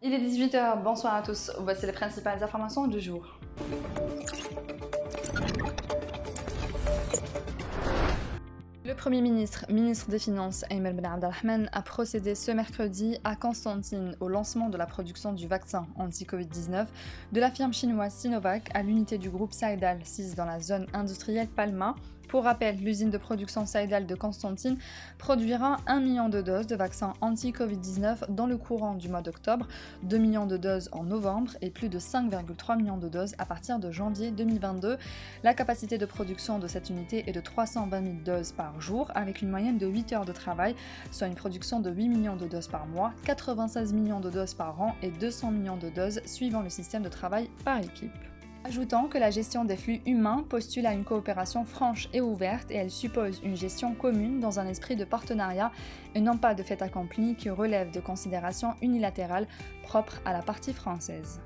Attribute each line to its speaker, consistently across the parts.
Speaker 1: Il est 18 h, bonsoir à tous, voici les principales informations du jour. Le Premier ministre, ministre des Finances, Ayman Ben Abdelrahman, a procédé ce mercredi à Constantine au lancement de la production du vaccin anti-Covid-19 de la firme chinoise Sinovac à l'unité du groupe Saïdal 6 dans la zone industrielle Palma. Pour rappel, l'usine de production Saïdal de Constantine produira 1 million de doses de vaccins anti-Covid-19 dans le courant du mois d'octobre, 2 millions de doses en novembre et plus de 5,3 millions de doses à partir de janvier 2022. La capacité de production de cette unité est de 320 000 doses par jour avec une moyenne de 8 heures de travail, soit une production de 8 millions de doses par mois, 96 millions de doses par an et 200 millions de doses suivant le système de travail par équipe. Ajoutant que la gestion des flux humains postule à une coopération franche et ouverte et elle suppose une gestion commune dans un esprit de partenariat et non pas de fait accompli qui relève de considérations unilatérales propres à la partie française.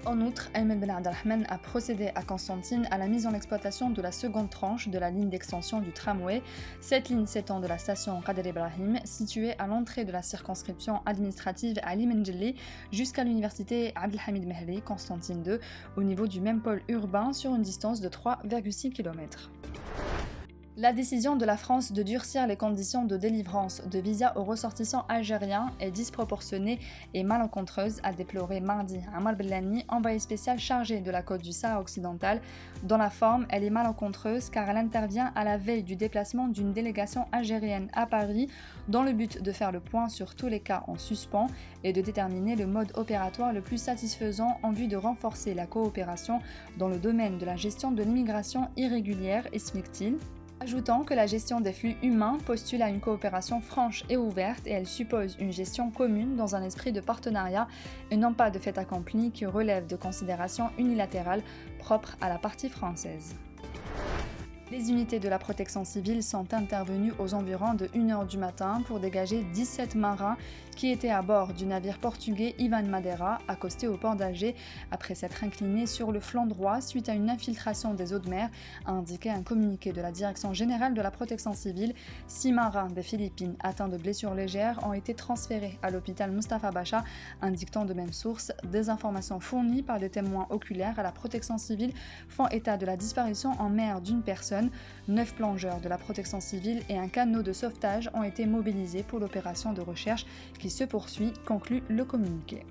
Speaker 1: En outre, Ayman Ben Abdelrahman a procédé à Constantine à la mise en exploitation de la seconde tranche de la ligne d'extension du tramway. Cette ligne s'étend de la station Kader Ibrahim, située à l'entrée de la circonscription administrative Ali Menjeli, jusqu'à l'université Abdelhamid Mehri, Constantine 2, au niveau du même pôle urbain sur une distance de 3,6 km. La décision de la France de durcir les conditions de délivrance de visas aux ressortissants algériens est disproportionnée et malencontreuse, a déploré mardi Amar Bellani, envoyé spécial chargé de la côte du Sahara occidental. Dans la forme, elle est malencontreuse car elle intervient à la veille du déplacement d'une délégation algérienne à Paris dans le but de faire le point sur tous les cas en suspens et de déterminer le mode opératoire le plus satisfaisant en vue de renforcer la coopération dans le domaine de la gestion de l'immigration irrégulière, explique-t-il. Ajoutant que la gestion des flux humains postule à une coopération franche et ouverte et elle suppose une gestion commune dans un esprit de partenariat et non pas de fait accompli qui relève de considérations unilatérales propres à la partie française. Les unités de la protection civile sont intervenues aux environs de 1 h du matin pour dégager 17 marins qui étaient à bord du navire portugais Ivan Madeira, accosté au port d'Alger après s'être incliné sur le flanc droit suite à une infiltration des eaux de mer, a indiqué un communiqué de la Direction générale de la protection civile. 6 marins des Philippines atteints de blessures légères ont été transférés à l'hôpital Mustapha Bacha, indiquant de même source. Des informations fournies par des témoins oculaires à la protection civile font état de la disparition en mer d'une personne. 9 plongeurs de la protection civile et un canot de sauvetage ont été mobilisés pour l'opération de recherche qui se poursuit, conclut le communiqué.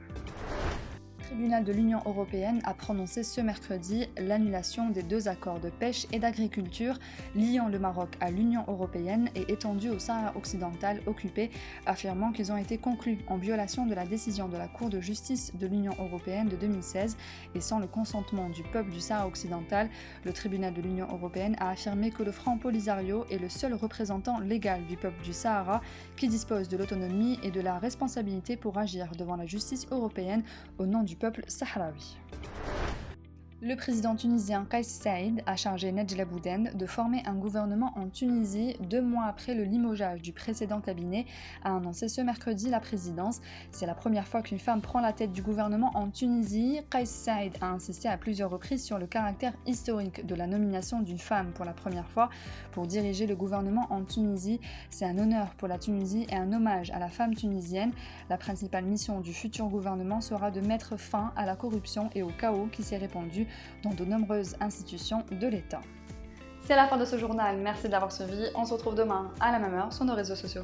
Speaker 1: Le tribunal de l'Union européenne a prononcé ce mercredi l'annulation des 2 accords de pêche et d'agriculture liant le Maroc à l'Union européenne et étendus au Sahara occidental occupé, affirmant qu'ils ont été conclus en violation de la décision de la Cour de justice de l'Union européenne de 2016 et sans le consentement du peuple du Sahara occidental. Le tribunal de l'Union européenne a affirmé que le Front Polisario est le seul représentant légal du peuple du Sahara qui dispose de l'autonomie et de la responsabilité pour agir devant la justice européenne au nom du peuple sahraoui. Le président tunisien Kais Saïed a chargé Nedjla Bouden de former un gouvernement en Tunisie 2 mois après le limogeage du précédent cabinet, a annoncé ce mercredi la présidence. C'est la première fois qu'une femme prend la tête du gouvernement en Tunisie. Kais Saïed a insisté à plusieurs reprises sur le caractère historique de la nomination d'une femme pour la première fois pour diriger le gouvernement en Tunisie. C'est un honneur pour la Tunisie et un hommage à la femme tunisienne. La principale mission du futur gouvernement sera de mettre fin à la corruption et au chaos qui s'est répandu dans de nombreuses institutions de l'État. C'est la fin de ce journal, merci de l'avoir suivi, on se retrouve demain à la même heure sur nos réseaux sociaux.